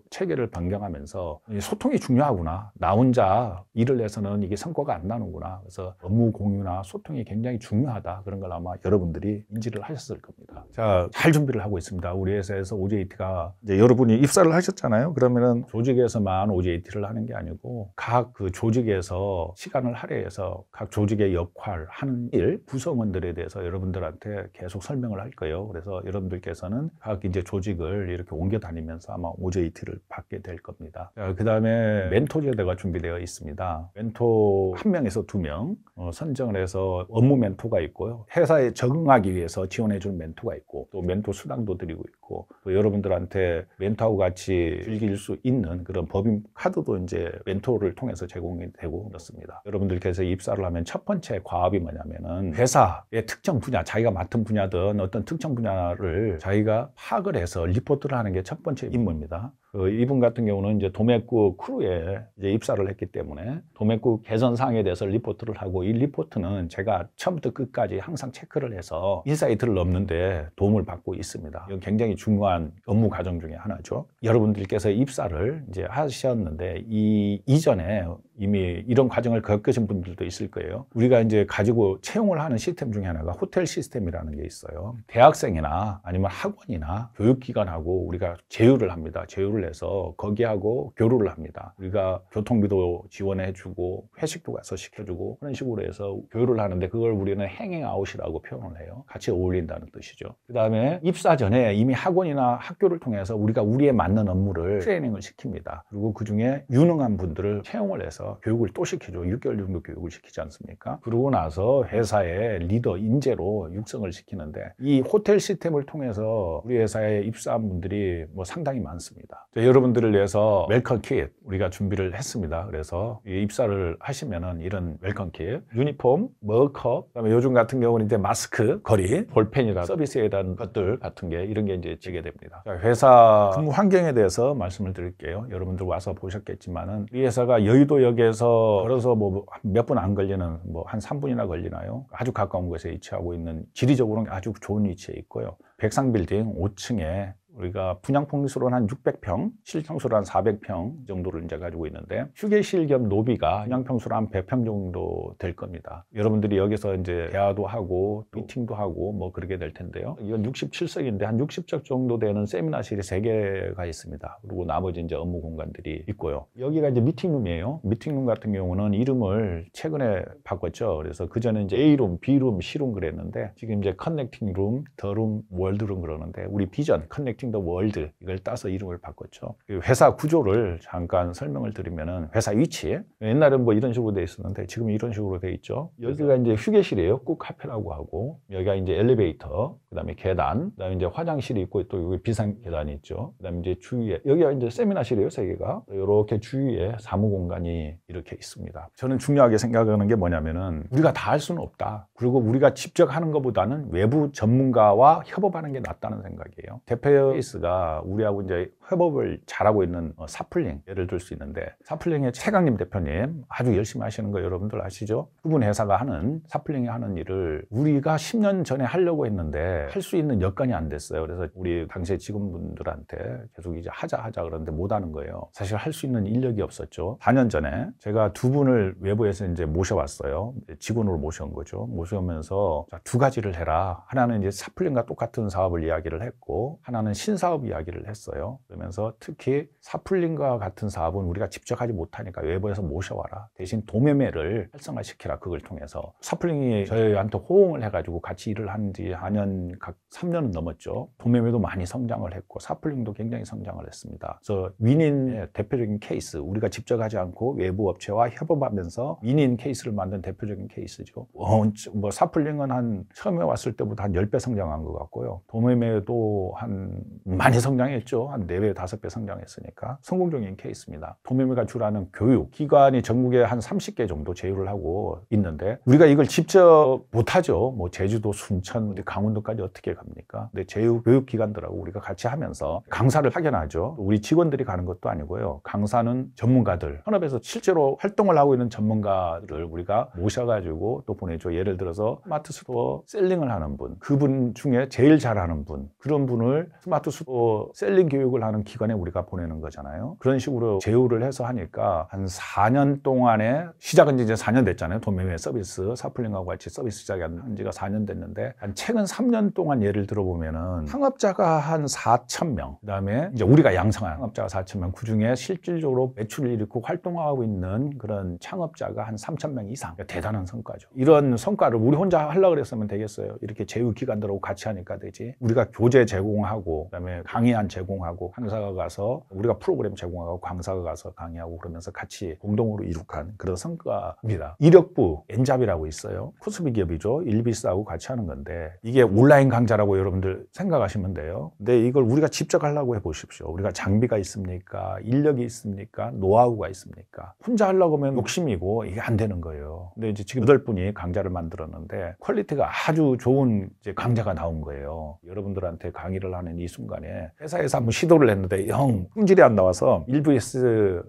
체계를 변경하면서 소통이 중요하구나, 나 혼자 일을 해서는 이게 성과가 안 나는구나, 그래서 업무 공유나 소통이 굉장히 중요하다, 그런 걸 아마 여러분들이 인지를 하셨을 겁니다. 자, 잘 준비를 하고 있습니다. 우리 회사에서 OJT가 이제 여러분이 입사를 하셨잖아요. 그러면은 조직에서만 OJT를 하는 게 아니고 각 그 조직에서 시간을 할애해서 각 조직의 역할, 하는 일, 구성원들에 대해서 여러분들한테 계속 설명을 할 거예요. 그래서 여러분들께서는 각 이제 조직을 이렇게 옮겨 다니면서 아마 OJT를 받게 될 겁니다. 그 다음에 멘토 제도가 준비되어 있습니다. 멘토 1명에서 2명 선정을 해서 업무 멘토가 있고요. 회사에 적응하기 위해서 지원해 줄 멘토가 있고, 또 멘토 수당도 드리고 있고, 또 여러분들한테 멘토하고 같이 즐길 수 있는 그런 법인 카드도 이제 멘토를 통해서 제공이 되고 그렇습니다. 여러분들께서 입사를 하면 첫 번째 과업이 뭐냐면은 회사의 특정 분야, 자기가 맡은 분야든 어떤 특정 분야를 자기가 파악을 해서 리포트를 하는 게 첫 번째 임무입니다. 이분 같은 경우는 이제 도매국 크루에 이제 입사를 했기 때문에 도매국 개선 사항에 대해서 리포트를 하고, 이 리포트는 제가 처음부터 끝까지 항상 체크를 해서 인사이트를 넣는데 도움을 받고 있습니다. 이건 굉장히 중요한 업무 과정 중에 하나죠. 여러분들께서 입사를 이제 하셨는데 이전에 이미 이런 과정을 겪으신 분들도 있을 거예요. 우리가 이제 가지고 채용을 하는 시스템 중에 하나가 호텔 시스템이라는 게 있어요. 대학생이나 아니면 학원이나 교육기관하고 우리가 제휴를 합니다. 제휴를 해서 거기하고 교류를 합니다. 우리가 교통비도 지원해주고 회식도 가서 시켜주고 그런 식으로 해서 교류를 하는데, 그걸 우리는 행행아웃이라고 표현을 해요. 같이 어울린다는 뜻이죠. 그 다음에 입사 전에 이미 학원이나 학교를 통해서 우리가 우리에 맞는 업무를 트레이닝을 시킵니다. 그리고 그중에 유능한 분들을 채용을 해서 교육을 또 시키죠. 6개월 정도 교육을 시키지 않습니까? 그러고 나서 회사의 리더 인재로 육성을 시키는데, 이 호텔 시스템을 통해서 우리 회사에 입사한 분들이 상당히 많습니다. 여러분들을 위해서 웰컴 킷 우리가 준비를 했습니다. 그래서 입사를 하시면은 이런 웰컴 킷, 유니폼, 머그컵, 그다음에 요즘 같은 경우는 이제 마스크, 거리, 볼펜이라 서비스에 대한 것들 같은 게, 이런 게 이제 제공됩니다. 회사 근무 환경에 대해서 말씀을 드릴게요. 여러분들 와서 보셨겠지만은 이 회사가 여의도역에서 걸어서 몇 분 안 걸리는 한 3분이나 걸리나요? 아주 가까운 곳에 위치하고 있는, 지리적으로는 아주 좋은 위치에 있고요. 백상빌딩 5층에 우리가 분양평수로는 한 600평, 실평수로 한 400평 정도를 이제 가지고 있는데, 휴게실 겸 로비가 분양평수로 한 100평 정도 될 겁니다. 여러분들이 여기서 이제 대화도 하고 미팅도 하고 그러게 될 텐데요. 이건 67석인데 한 60석 정도 되는 세미나실이 3개가 있습니다. 그리고 나머지 이제 업무 공간들이 있고요. 여기가 이제 미팅룸이에요. 미팅룸 같은 경우는 이름을 최근에 바꿨죠. 그래서 그전에 이제 A룸, B룸, C룸 그랬는데, 지금 이제 커넥팅룸, 더룸, 월드룸 그러는데, 우리 비전 커넥팅 더 월드 이걸 따서 이름을 바꿨죠. 회사 구조를 잠깐 설명을 드리면은, 회사 위치, 옛날엔 이런 식으로 돼 있었는데 지금 이런 식으로 돼 있죠. 여기가 이제 휴게실이에요. 꾹 카페라고 하고, 여기가 이제 엘리베이터, 그다음에 계단, 그다음에 이제 화장실이 있고, 또 여기 비상 계단이 있죠. 그다음에 이제 주위에 여기가 이제 세미나실이에요. 3개가 이렇게 주위에 사무 공간이 이렇게 있습니다. 저는 중요하게 생각하는 게 뭐냐면은, 우리가 다 할 수는 없다. 그리고 우리가 직접 하는 것보다는 외부 전문가와 협업하는 게 낫다는 생각이에요. 대표 케이스가 우리하고 이제 협업을 잘하고 있는 사플링 예를 들 수 있는데, 사플링의 최강림 대표님 아주 열심히 하시는 거 여러분들 아시죠? 그분 회사가 하는, 사플링이 하는 일을 우리가 10년 전에 하려고 했는데 할 수 있는 여건이 안 됐어요. 그래서 우리 당시에 직원분들한테 계속 이제 하자 그러는데 못 하는 거예요. 사실 할 수 있는 인력이 없었죠. 4년 전에 제가 2분을 외부에서 이제 모셔왔어요. 직원으로 모셔온 거죠. 모셔오면서 자, 2가지를 해라. 하나는 이제 사플링과 똑같은 사업을 이야기를 했고, 하나는 신사업 이야기를 했어요. 그러면서 특히 사플링과 같은 사업은 우리가 직접 하지 못하니까 외부에서 모셔와라. 대신 도매매를 활성화시키라. 그걸 통해서 사플링이 저희한테 호응을 해가지고 같이 일을 한 지 4년, 각 3년은 넘었죠. 도매매도 많이 성장을 했고 사플링도 굉장히 성장을 했습니다. 그래서 윈인의 대표적인 케이스, 우리가 직접 하지 않고 외부 업체와 협업하면서 윈인 케이스를 만든 대표적인 케이스죠. 뭐 사플링은 한 처음에 왔을 때보다 한 10배 성장한 것 같고요. 도매매도 한 많이 성장했죠. 한 4배, 5배 성장했으니까 성공적인 케이스입니다. 도매매가 주라는 교육 기관이 전국에 한 30개 정도 제휴를 하고 있는데 우리가 이걸 직접 못하죠. 뭐 제주도, 순천, 강원도까지 어떻게 갑니까? 근데 제휴 교육 기관들하고 우리가 같이 하면서 강사를 파견하죠. 우리 직원들이 가는 것도 아니고요. 강사는 전문가들, 현업에서 실제로 활동을 하고 있는 전문가들을 우리가 모셔가지고 또 보내죠. 예를 들어서 스마트 스토어 셀링을 하는 분, 그분 중에 제일 잘하는 분, 그런 분을 스마트 스토어 셀링 교육을 하는 기관에 우리가 보내는 거잖아요. 그런 식으로 제휴를 해서 하니까 한 4년 동안에, 시작은 이제 4년 됐잖아요. 도매매 서비스, 사플링하고 같이 서비스 시작한 지가 4년 됐는데 한 최근 3년 동안 예를 들어보면은 창업자가 한 4,000명, 그다음에 이제 우리가 양성한 창업자가 4,000명, 그중에 실질적으로 매출을 일으키고 활동하고 있는 그런 창업자가 한 3,000명 이상. 대단한 성과죠. 이런 성과를 우리 혼자 하려고 그랬으면 되겠어요. 이렇게 제휴 기관들하고 같이 하니까 되지. 우리가 교재 제공하고 그다음에 강의안 제공하고 강사가 가서 우리가 프로그램 제공하고 강사가 가서 강의하고 그러면서 같이 공동으로 이룩한 그런 성과입니다. 이력부 엔잡이라고 있어요. 코스피 기업이죠. 일비스하고 같이 하는 건데 이게 온라인 강좌라고 여러분들 생각하시면 돼요. 근데 이걸 우리가 직접 하려고 해보십시오. 우리가 장비가 있습니까? 인력이 있습니까? 노하우가 있습니까? 혼자 하려고 하면 욕심이고 이게 안 되는 거예요. 근데 이제 지금 8분이 강좌를 만들었는데 퀄리티가 아주 좋은 이제 강좌가 나온 거예요. 여러분들한테 강의를 하는 이 순간에 회사에서 한번 시도를 했는데 영 품질이 안 나와서 일부에서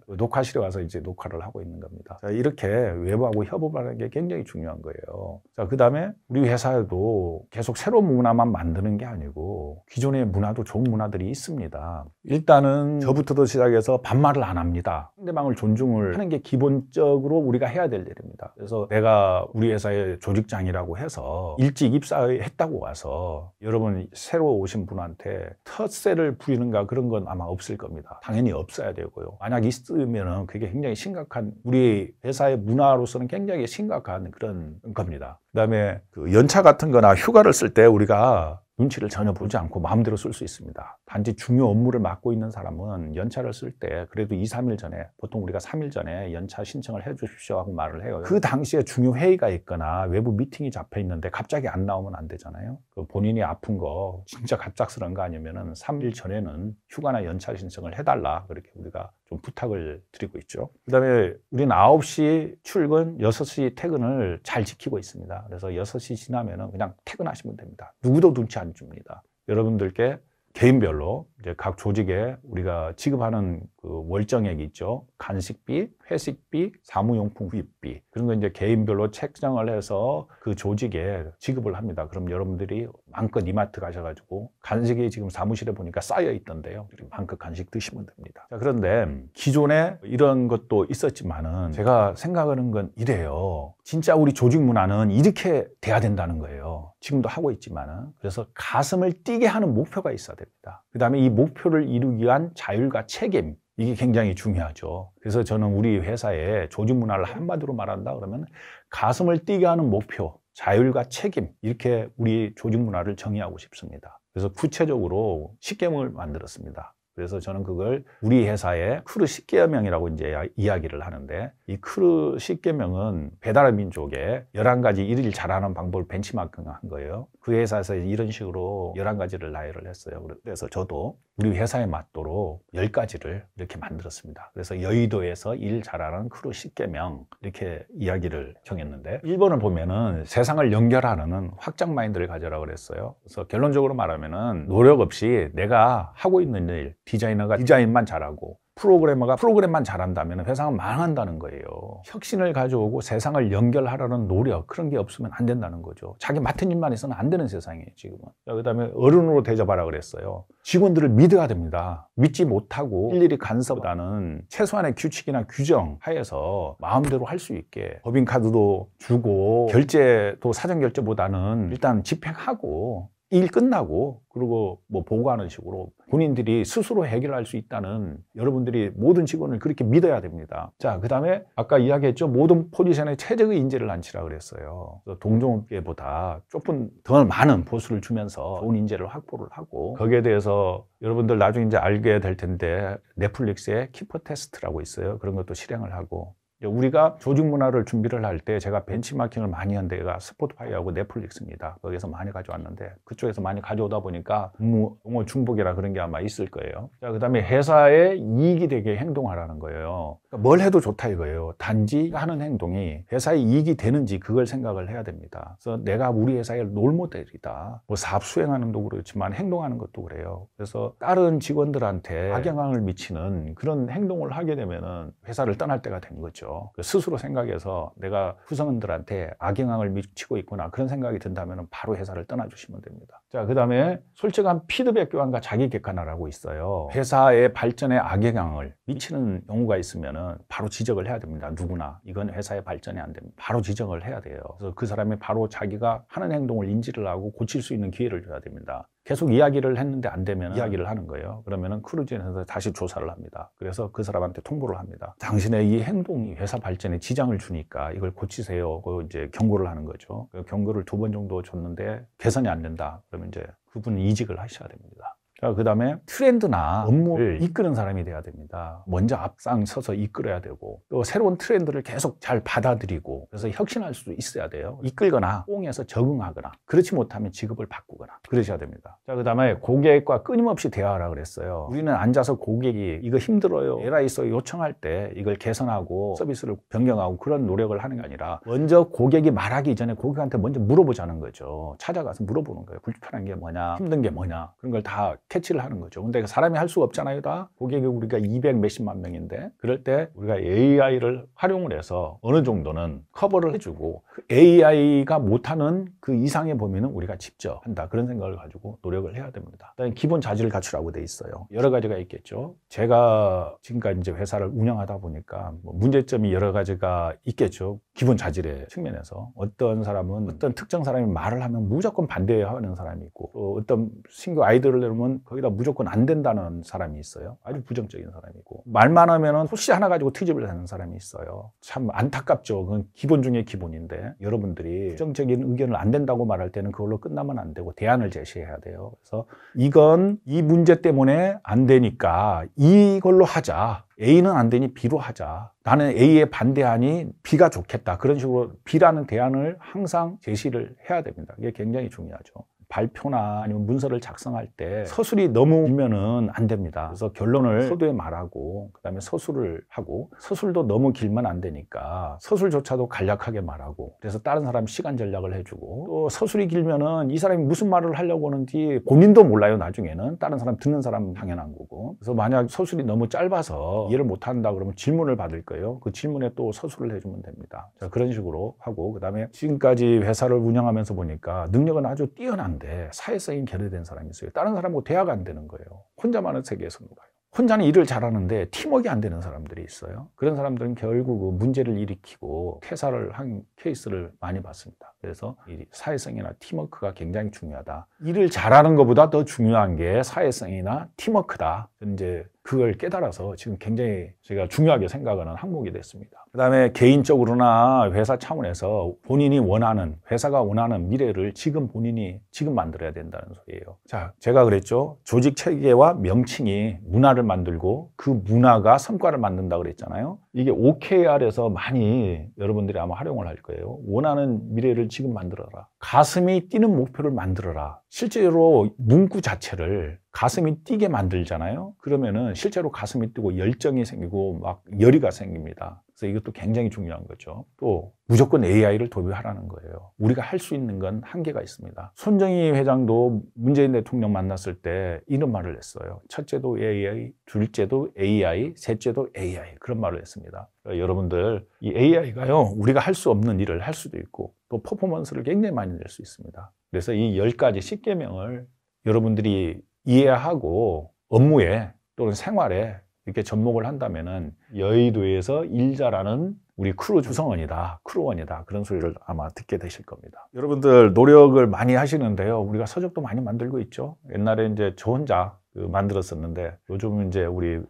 녹화실에 와서 이제 녹화를 하고 있는 겁니다. 자, 이렇게 외부하고 협업하는 게 굉장히 중요한 거예요. 자, 그다음에 우리 회사에도 계속 새로운 문화만 만드는 게 아니고 기존의 문화도 좋은 문화들이 있습니다. 일단은 저부터도 시작해서 반말을 안 합니다. 상대방을 존중을 하는 게 기본적으로 우리가 해야 될 일입니다. 그래서 내가 우리 회사의 조직장이라고 해서 일찍 입사했다고 와서 여러분 새로 오신 분한테 텃세를 부리는가 그런 건 아마 없을 겁니다. 당연히 없어야 되고요. 만약 있으면 그게 굉장히 심각한, 우리 회사의 문화로서는 굉장히 심각한 그런 겁니다. 그다음에 그 연차 같은 거나 휴가를 쓸 때 우리가 눈치를 전혀 보지 않고 마음대로 쓸 수 있습니다. 단지 중요 업무를 맡고 있는 사람은 연차를 쓸 때 그래도 2, 3일 전에, 보통 우리가 3일 전에 연차 신청을 해 주십시오 하고 말을 해요. 그 당시에 중요 회의가 있거나 외부 미팅이 잡혀 있는데 갑자기 안 나오면 안 되잖아요. 그 본인이 아픈 거 진짜 갑작스러운 거 아니면은 3일 전에는 휴가나 연차 신청을 해달라, 그렇게 우리가 좀 부탁을 드리고 있죠. 그다음에 우리는 9시 출근, 6시 퇴근을 잘 지키고 있습니다. 그래서 6시 지나면은 그냥 퇴근하시면 됩니다. 누구도 눈치 안 줍니다. 여러분들께 개인별로 이제 각 조직에 우리가 지급하는 그 월정액이 있죠. 간식비, 회식비, 사무용품 구입비, 그런 거 이제 개인별로 책정을 해서 그 조직에 지급을 합니다. 그럼 여러분들이 마음껏 이마트 가셔가지고 간식이 지금 사무실에 보니까 쌓여 있던데요. 마음껏 간식 드시면 됩니다. 자, 그런데 기존에 이런 것도 있었지만은 제가 생각하는 건 이래요. 진짜 우리 조직 문화는 이렇게 돼야 된다는 거예요. 지금도 하고 있지만은. 그래서 가슴을 뛰게 하는 목표가 있어야 됩니다. 그 다음에 이 목표를 이루기 위한 자율과 책임, 이게 굉장히 중요하죠. 그래서 저는 우리 회사의 조직 문화를 한마디로 말한다 그러면 가슴을 뛰게 하는 목표, 자율과 책임, 이렇게 우리 조직 문화를 정의하고 싶습니다. 그래서 구체적으로 10계명을 만들었습니다. 그래서 저는 그걸 우리 회사의 크루 10계명이라고 이제 이야기를 하는데, 이 크루 10계명은 배달의 민족의 11가지 일일 잘하는 방법을 벤치마킹한 거예요. 그 회사에서 이런 식으로 11가지를 나열을 했어요. 그래서 저도 우리 회사에 맞도록 10가지를 이렇게 만들었습니다. 그래서 여의도에서 일 잘하는 크루 10계명, 이렇게 이야기를 정했는데, 1번을 보면은 세상을 연결하는 확장 마인드를 가져라 그랬어요. 그래서 결론적으로 말하면은 노력 없이 내가 하고 있는 일, 디자이너가 디자인만 잘하고 프로그래머가 프로그램만 잘한다면 회사가 망한다는 거예요. 혁신을 가져오고 세상을 연결하려는 노력, 그런 게 없으면 안 된다는 거죠. 자기 맡은 일만 해서는 안 되는 세상이에요, 지금은. 그 다음에 어른으로 대접하라 그랬어요. 직원들을 믿어야 됩니다. 믿지 못하고 일일이 간섭보다는 최소한의 규칙이나 규정 하에서 마음대로 할 수 있게 법인카드도 주고, 결제도 사전결제보다는 일단 집행하고 일 끝나고 그리고 뭐 보고하는 식으로 본인들이 스스로 해결할 수 있다는 여러분들이 모든 직원을 그렇게 믿어야 됩니다. 자, 그 다음에 아까 이야기했죠. 모든 포지션에 최적의 인재를 앉히라 그랬어요. 동종업계보다 조금 더 많은 보수를 주면서 좋은 인재를 확보를 하고, 거기에 대해서 여러분들 나중에 이제 알게 될 텐데 넷플릭스에 키퍼 테스트라고 있어요. 그런 것도 실행을 하고, 우리가 조직 문화를 준비를 할 때 제가 벤치마킹을 많이 한 데가 스포티파이하고 넷플릭스입니다. 거기서 많이 가져왔는데, 그쪽에서 많이 가져오다 보니까 동호 중복이라 그런 게 아마 있을 거예요. 자, 그 다음에 회사에 이익이 되게 행동하라는 거예요. 그러니까 뭘 해도 좋다 이거예요. 단지 하는 행동이 회사에 이익이 되는지 그걸 생각을 해야 됩니다. 그래서 내가 우리 회사의 롤모델이다. 뭐 사업 수행하는 것도 그렇지만 행동하는 것도 그래요. 그래서 다른 직원들한테 악영향을 미치는 그런 행동을 하게 되면은 회사를 떠날 때가 된 거죠. 스스로 생각해서 내가 구성원들한테 악영향을 미치고 있구나, 그런 생각이 든다면 바로 회사를 떠나주시면 됩니다. 자, 그 다음에 솔직한 피드백 교환과 자기 객관화라고 있어요. 회사의 발전에 악영향을 미치는 경우가 있으면 바로 지적을 해야 됩니다. 누구나 이건 회사의 발전이 안 됩니다. 바로 지적을 해야 돼요. 그래서 그 사람이 바로 자기가 하는 행동을 인지를 하고 고칠 수 있는 기회를 줘야 됩니다. 계속 이야기를 했는데 안 되면 이야기를 하는 거예요. 그러면은 크루즈에서 다시 조사를 합니다. 그래서 그 사람한테 통보를 합니다. 당신의 이 행동이 회사 발전에 지장을 주니까 이걸 고치세요. 그 이제 경고를 하는 거죠. 그 경고를 2번 정도 줬는데 개선이 안 된다. 그러면 이제 그분은 이직을 하셔야 됩니다. 자, 그 다음에 트렌드나 업무를 이끄는 사람이 돼야 됩니다. 먼저 앞장서서 이끌어야 되고, 또 새로운 트렌드를 계속 잘 받아들이고, 그래서 혁신할 수도 있어야 돼요. 이끌거나 뽕에서 적응하거나, 그렇지 못하면 직업을 바꾸거나 그러셔야 됩니다. 자, 그 다음에 고객과 끊임없이 대화하라 그랬어요. 우리는 앉아서 고객이 이거 힘들어요, 에라 있어 요청할 때 이걸 개선하고 서비스를 변경하고 그런 노력을 하는 게 아니라, 먼저 고객이 말하기 전에 고객한테 먼저 물어보자는 거죠. 찾아가서 물어보는 거예요. 불편한 게 뭐냐, 힘든 게 뭐냐, 그런 걸 다 캐치를 하는 거죠. 근데 사람이 할 수가 없잖아요. 다 고객이 우리가 200 몇십만 명인데, 그럴 때 우리가 AI를 활용을 해서 어느 정도는 커버를 해주고, 그 AI가 못하는 그 이상의 범위는 우리가 직접 한다, 그런 생각을 가지고 노력을 해야 됩니다. 일단 기본 자질을 갖추라고 돼 있어요. 여러 가지가 있겠죠. 제가 지금까지 이제 회사를 운영하다 보니까 뭐 문제점이 여러 가지가 있겠죠. 기본 자질의 측면에서 어떤 사람은 어떤 특정 사람이 말을 하면 무조건 반대하는 사람이 있고, 또 어떤 신규 아이디어를 내면 거기다 무조건 안 된다는 사람이 있어요. 아주 부정적인 사람이고, 말만 하면은 토시 하나 가지고 트집을 하는 사람이 있어요. 참 안타깝죠. 그건 기본 중에 기본인데, 여러분들이 부정적인 의견을 안 된다고 말할 때는 그걸로 끝나면 안 되고 대안을 제시해야 돼요. 그래서 이건 이 문제 때문에 안 되니까 이걸로 하자. A는 안 되니 B로 하자. 나는 A에 반대하니 B가 좋겠다. 그런 식으로 B라는 대안을 항상 제시를 해야 됩니다. 이게 굉장히 중요하죠. 발표나 아니면 문서를 작성할 때 서술이 너무 길면은 안 됩니다. 그래서 결론을 서두에 말하고, 그 다음에 서술을 하고, 서술도 너무 길면 안 되니까 서술조차도 간략하게 말하고, 그래서 다른 사람 시간 전략을 해주고, 또 서술이 길면은 이 사람이 무슨 말을 하려고 하는지 본인도 몰라요. 나중에는 다른 사람 듣는 사람 당연한 거고. 그래서 만약 서술이 너무 짧아서 이해를 못 한다 그러면 질문을 받을 거예요. 그 질문에 또 서술을 해주면 됩니다. 자, 그런 식으로 하고, 그 다음에 지금까지 회사를 운영하면서 보니까 능력은 아주 뛰어난 사회성이 결여된 사람이 있어요. 다른 사람하고 대화가 안 되는 거예요. 혼자만의 세계에서 놀아요. 혼자는 일을 잘하는데 팀워크가 안 되는 사람들이 있어요. 그런 사람들은 결국 문제를 일으키고 퇴사를 한 케이스를 많이 봤습니다. 그래서 이 사회성이나 팀워크가 굉장히 중요하다. 일을 잘하는 것보다 더 중요한 게 사회성이나 팀워크다. 이제 그걸 깨달아서 지금 굉장히 제가 중요하게 생각하는 항목이 됐습니다. 그 다음에 개인적으로나 회사 차원에서 본인이 원하는, 회사가 원하는 미래를 본인이 지금 만들어야 된다는 소리예요. 자, 제가 그랬죠. 조직 체계와 명칭이 문화를 만들고 그 문화가 성과를 만든다고 그랬잖아요. 이게 OKR에서 많이 여러분들이 아마 활용을 할 거예요. 원하는 미래를 지금 만들어라. 가슴이 뛰는 목표를 만들어라. 실제로 문구 자체를 가슴이 뛰게 만들잖아요. 그러면은 실제로 가슴이 뛰고 열정이 생기고 막 열의가 생깁니다. 그래서 이것도 굉장히 중요한 거죠. 또 무조건 AI를 도입하라는 거예요. 우리가 할 수 있는 건 한계가 있습니다. 손정희 회장도 문재인 대통령 만났을 때 이런 말을 했어요. 첫째도 AI, 둘째도 AI, 셋째도 AI, 그런 말을 했습니다. 그러니까 여러분들, 이 AI가요, 우리가 할 수 없는 일을 할 수도 있고 또 퍼포먼스를 굉장히 많이 낼 수 있습니다. 그래서 이 10가지 10계명을 여러분들이 이해하고 업무에 또는 생활에 이렇게 접목을 한다면은 여의도에서 일 잘하는 우리 크루 구성원이다, 크루원이다, 그런 소리를 아마 듣게 되실 겁니다. 여러분들 노력을 많이 하시는데요. 우리가 서적도 많이 만들고 있죠. 옛날에 이제 저 혼자 만들었었는데 요즘은 이제 우리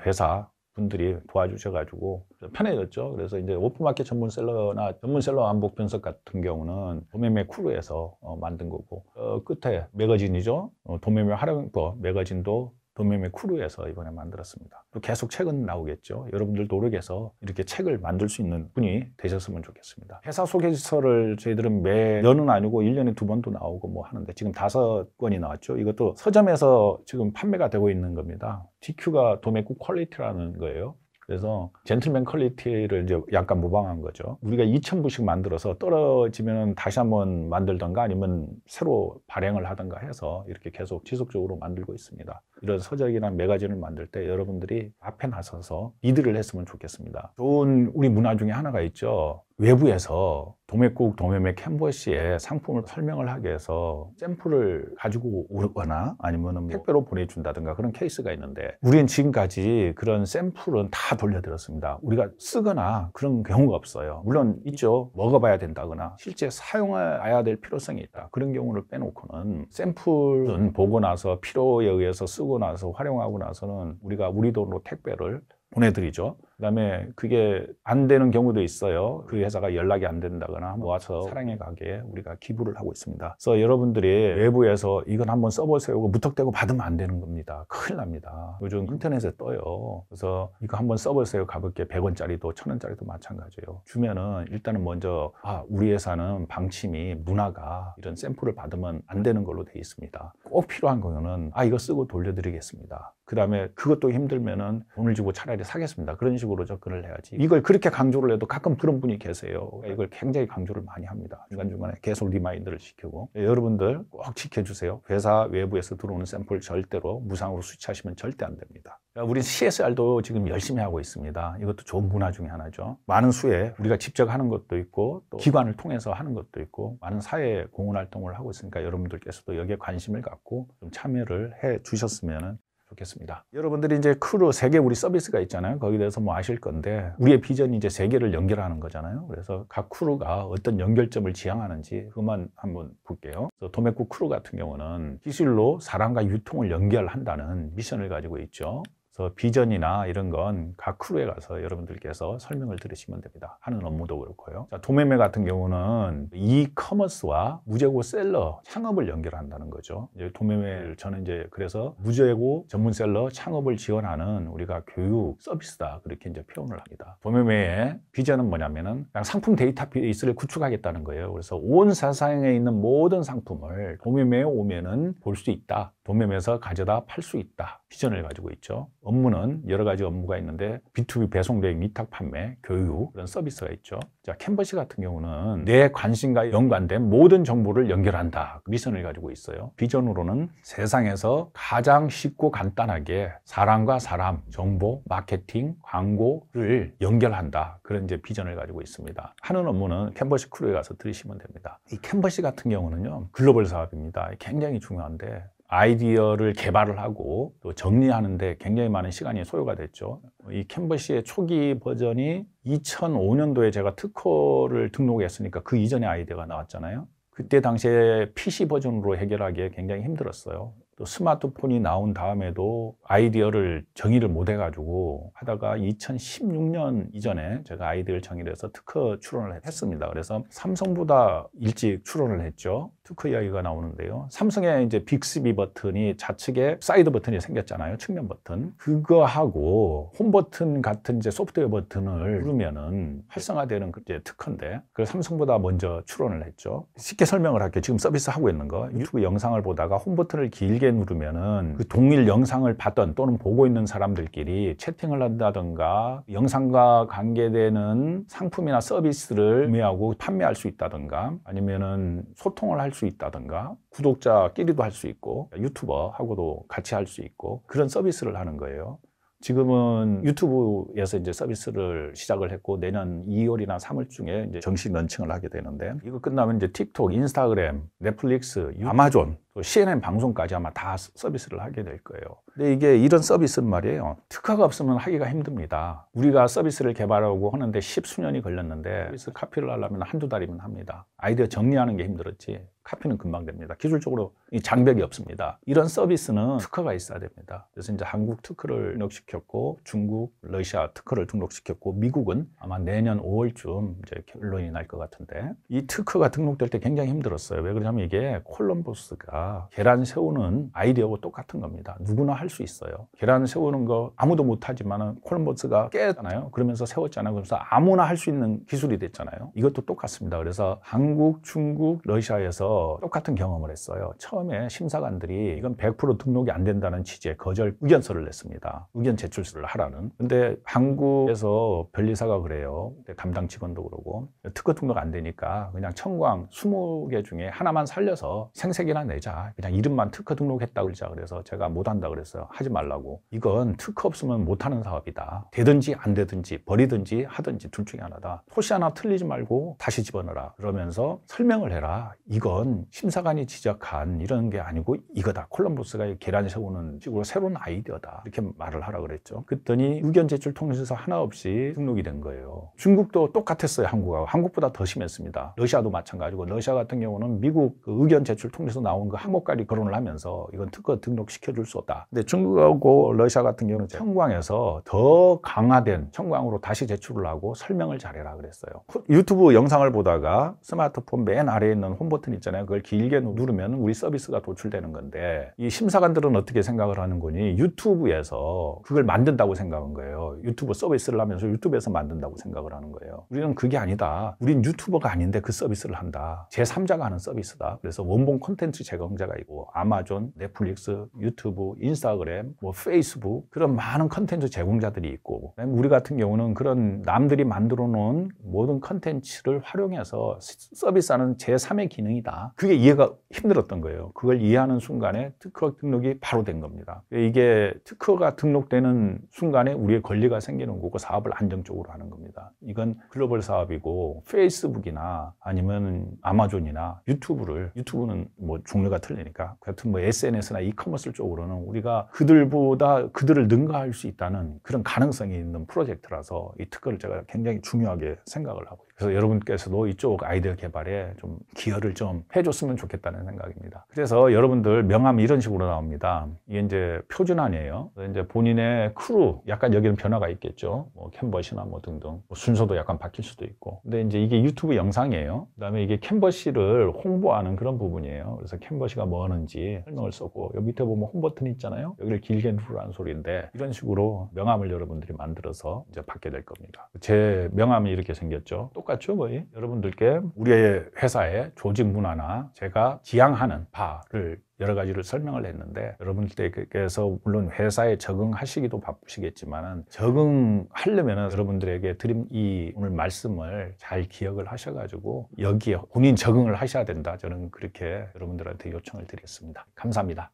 회사 분들이 도와주셔가지고 편해졌죠. 그래서 이제 오픈마켓 전문셀러나 전문셀러 한복 변석 같은 경우는 도매매 크루에서 만든 거고, 끝에 매거진이죠. 도매매 활용법 매거진도 도매매 크루에서 이번에 만들었습니다. 또 계속 책은 나오겠죠. 여러분들 노력해서 이렇게 책을 만들 수 있는 분이 되셨으면 좋겠습니다. 회사 소개서를 저희들은 매년은 아니고 1년에 2번도 나오고 뭐 하는데 지금 5권이 나왔죠. 이것도 서점에서 지금 판매가 되고 있는 겁니다. DQ가 도매국 퀄리티라는 거예요. 그래서 젠틀맨 퀄리티를 이제 약간 모방한 거죠. 우리가 2,000부씩 만들어서 떨어지면 다시 한번 만들던가 아니면 새로 발행을 하던가 해서 이렇게 계속 지속적으로 만들고 있습니다. 이런 서적이나 매거진을 만들 때 여러분들이 앞에 나서서 리드를 했으면 좋겠습니다. 좋은 우리 문화 중에 하나가 있죠. 외부에서 도매국, 도매매 캔버시에 상품을 설명을 하기 위해서 샘플을 가지고 오거나 아니면 택배로 보내준다든가 그런 케이스가 있는데, 우리는 지금까지 그런 샘플은 다 돌려드렸습니다. 우리가 쓰거나 그런 경우가 없어요. 물론 있죠. 먹어봐야 된다거나 실제 사용해야 될 필요성이 있다. 그런 경우를 빼놓고는 샘플은 보고 나서 필요에 의해서 쓰고 나서 활용하고 나서는 우리가 우리 돈으로 택배를 보내드리죠. 그 다음에 그게 안 되는 경우도 있어요. 그 회사가 연락이 안 된다거나 모아서 사랑의 가게에 우리가 기부를 하고 있습니다. 그래서 여러분들이 외부에서 이건 한번 써보세요 하고 무턱대고 받으면 안 되는 겁니다. 큰일 납니다. 요즘 인터넷에 떠요. 그래서 이거 한번 써보세요. 가볍게 100원짜리도 1000원짜리도 마찬가지예요. 주면은 일단은 먼저 우리 회사는 방침이 문화가 이런 샘플을 받으면 안 되는 걸로 돼 있습니다. 꼭 필요한 거는 이거 쓰고 돌려드리겠습니다. 그 다음에 그것도 힘들면은 돈을 주고 차라리 사겠습니다. 그런 식으로 접근을 해야지. 이걸 그렇게 강조를 해도 가끔 그런 분이 계세요. 이걸 굉장히 강조를 많이 합니다. 중간중간에 계속 리마인드를 시키고. 여러분들 꼭 지켜주세요. 회사 외부에서 들어오는 샘플 절대로 무상으로 수취하시면 절대 안 됩니다. 우리 CSR도 지금 열심히 하고 있습니다. 이것도 좋은 문화 중에 하나죠. 많은 수에 우리가 직접 하는 것도 있고 또 기관을 통해서 하는 것도 있고 많은 사회 공헌 활동을 하고 있으니까 여러분들께서도 여기에 관심을 갖고 좀 참여를 해 주셨으면 좋겠습니다. 여러분들이 이제 크루 3개 우리 서비스가 있잖아요. 거기에 대해서 뭐 아실 건데, 우리의 비전이 이제 3개를 연결하는 거잖아요. 그래서 각 크루가 어떤 연결점을 지향하는지 그것만 한번 볼게요. 그래서 도매국 크루 같은 경우는 기술로 사람과 유통을 연결한다는 미션을 가지고 있죠. 그래서 비전이나 이런 건 각 크루에 가서 여러분들께서 설명을 들으시면 됩니다. 하는 업무도 그렇고요. 자, 도매매 같은 경우는 이커머스와 무재고 셀러 창업을 연결한다는 거죠. 이제 도매매를 저는 이제 그래서 무재고 전문 셀러 창업을 지원하는 우리가 교육 서비스다, 그렇게 이제 표현을 합니다. 도매매의 비전은 뭐냐면은 그냥 상품 데이터베이스를 구축하겠다는 거예요. 그래서 온 세상에 있는 모든 상품을 도매매에 오면은 볼 수 있다. 도매매에서 가져다 팔 수 있다. 비전을 가지고 있죠. 업무는 여러 가지 업무가 있는데 B2B 배송 대행 위탁 판매, 교육 그런 서비스가 있죠. 자, 캔버시 같은 경우는 내 관심과 연관된 모든 정보를 연결한다. 그 미션을 가지고 있어요. 비전으로는 세상에서 가장 쉽고 간단하게 사람과 사람, 정보, 마케팅, 광고를 연결한다. 그런 이제 비전을 가지고 있습니다. 하는 업무는 캔버시 크루에 가서 들으시면 됩니다. 이 캔버시 같은 경우는요, 글로벌 사업입니다. 굉장히 중요한데 아이디어를 개발을 하고 또 정리하는데 굉장히 많은 시간이 소요가 됐죠. 이 캔버시의 초기 버전이 2005년도에 제가 특허를 등록했으니까 그 이전에 아이디어가 나왔잖아요. 그때 당시에 PC 버전으로 해결하기에 굉장히 힘들었어요. 또 스마트폰이 나온 다음에도 아이디어를 정의를 못 해가지고 하다가 2016년 이전에 제가 아이디어를 정의를 해서 특허 출원을 했습니다. 그래서 삼성보다 일찍 출원을 했죠. 특허 이야기가 나오는데요. 삼성의 이제 빅스비 버튼이 좌측에 사이드 버튼이 생겼잖아요. 측면 버튼. 그거하고 홈 버튼 같은 이제 소프트웨어 버튼을 누르면은 활성화되는 이제 특허인데, 그걸 삼성보다 먼저 출원을 했죠. 쉽게 설명을 할게요. 지금 서비스 하고 있는 거. 유튜브 영상을 보다가 홈 버튼을 길게 누르면은 그 동일 영상을 봤던 또는 보고 있는 사람들끼리 채팅을 한다든가 영상과 관계되는 상품이나 서비스를 구매하고 판매할 수 있다든가 아니면은 소통을 할 수 있다든가 구독자끼리도 할 수 있고 유튜버하고도 같이 할 수 있고 그런 서비스를 하는 거예요. 지금은 유튜브에서 이제 서비스를 시작을 했고 내년 2월이나 3월 중에 이제 정식 런칭을 하게 되는데, 이거 끝나면 이제 틱톡, 인스타그램, 넷플릭스, 아마존, 또 CNN 방송까지 아마 다 서비스를 하게 될 거예요. 근데 이게 이런 서비스는 말이에요. 특허가 없으면 하기가 힘듭니다. 우리가 서비스를 개발하고 하는데 10수년이 걸렸는데 서비스 카피를 하려면 한두 달이면 합니다. 아이디어 정리하는 게 힘들었지 카피는 금방 됩니다. 기술적으로 이 장벽이 없습니다. 이런 서비스는 특허가 있어야 됩니다. 그래서 이제 한국 특허를 등록시켰고 중국, 러시아 특허를 등록시켰고 미국은 아마 내년 5월쯤 이제 결론이 날 것 같은데 이 특허가 등록될 때 굉장히 힘들었어요. 왜 그러냐면 이게 콜럼버스가 계란 세우는 아이디어하고 똑같은 겁니다. 누구나 할 수 있어요. 계란 세우는 거 아무도 못하지만 콜럼버스가 깨잖아요. 그러면서 세웠잖아요. 그래서 아무나 할 수 있는 기술이 됐잖아요. 이것도 똑같습니다. 그래서 한국, 중국, 러시아에서 똑같은 경험을 했어요. 처음에 심사관들이 이건 100% 등록이 안 된다는 취지의 거절 의견서를 냈습니다. 의견 제출서를 하라는. 근데 한국에서 변리사가 그래요. 담당 직원도 그러고 특허 등록 안 되니까 그냥 청광 20개 중에 하나만 살려서 생색이나 내자. 그냥 이름만 특허 등록했다 그러자. 그래서 제가 못한다 그랬어요. 하지 말라고. 이건 특허 없으면 못하는 사업이다. 되든지 안 되든지 버리든지 하든지 둘 중에 하나다. 토시 하나 틀리지 말고 다시 집어넣어라. 그러면서 설명을 해라. 이건 심사관이 지적한 이런 게 아니고 이거다. 콜럼버스가 계란 세우는 식으로 새로운 아이디어다. 이렇게 말을 하라 그랬죠. 그랬더니 의견 제출 통지서 하나 없이 등록이 된 거예요. 중국도 똑같았어요. 한국하고. 한국보다 더 심했습니다. 러시아도 마찬가지고 러시아 같은 경우는 미국 그 의견 제출 통지서 나온 그 항목까지 거론을 하면서 이건 특허 등록시켜줄 수 없다. 근데 중국하고 러시아 같은 경우는 청광에서 더 강화된 청광으로 다시 제출을 하고 설명을 잘해라 그랬어요. 유튜브 영상을 보다가 스마트폰 맨 아래에 있는 홈 버튼 있잖아요. 그걸 길게 누르면 우리 서비스가 도출되는 건데 이 심사관들은 어떻게 생각을 하는 거니? 유튜브에서 그걸 만든다고 생각한 거예요. 유튜브 서비스를 하면서 유튜브에서 만든다고 생각을 하는 거예요. 우리는 그게 아니다. 우린 유튜버가 아닌데 그 서비스를 한다. 제3자가 하는 서비스다. 그래서 원본 콘텐츠 제공자가 있고 아마존, 넷플릭스, 유튜브, 인스타그램, 뭐 페이스북 그런 많은 콘텐츠 제공자들이 있고 우리 같은 경우는 그런 남들이 만들어 놓은 모든 콘텐츠를 활용해서 서비스하는 제3의 기능이다. 그게 이해가 힘들었던 거예요. 그걸 이해하는 순간에 특허 등록이 바로 된 겁니다. 이게 특허가 등록되는 순간에 우리의 권리가 생기는 거고 사업을 안정적으로 하는 겁니다. 이건 글로벌 사업이고 페이스북이나 아니면 아마존이나 유튜브는 뭐 종류가 틀리니까 같은 뭐 SNS나 이커머스 쪽으로는 우리가 그들보다 그들을 능가할 수 있다는 그런 가능성이 있는 프로젝트라서 이 특허를 제가 굉장히 중요하게 생각을 하고 있어요. 그래서 여러분께서도 이쪽 아이디어 개발에 좀 기여를 좀 해줬으면 좋겠다는 생각입니다. 그래서 여러분들 명함이 이런 식으로 나옵니다. 이게 이제 표준안이에요. 이제 본인의 크루, 약간 여기는 변화가 있겠죠. 뭐 캔버시나 뭐 등등. 뭐 순서도 약간 바뀔 수도 있고. 근데 이제 이게 유튜브 영상이에요. 그 다음에 이게 캔버시를 홍보하는 그런 부분이에요. 그래서 캔버시가 뭐 하는지 설명을 썼고, 여기 밑에 보면 홈 버튼이 있잖아요. 여기를 길게 누르라는 소리인데, 이런 식으로 명함을 여러분들이 만들어서 이제 받게 될 겁니다. 제 명함이 이렇게 생겼죠. 똑같죠, 거의? 여러분들께 우리의 회사의 조직 문화나 제가 지향하는 바를 여러 가지를 설명을 했는데 여러분들께서 물론 회사에 적응하시기도 바쁘시겠지만 적응하려면 여러분들에게 드린 이 오늘 말씀을 잘 기억을 하셔가지고 여기에 본인 적응을 하셔야 된다. 저는 그렇게 여러분들한테 요청을 드리겠습니다. 감사합니다.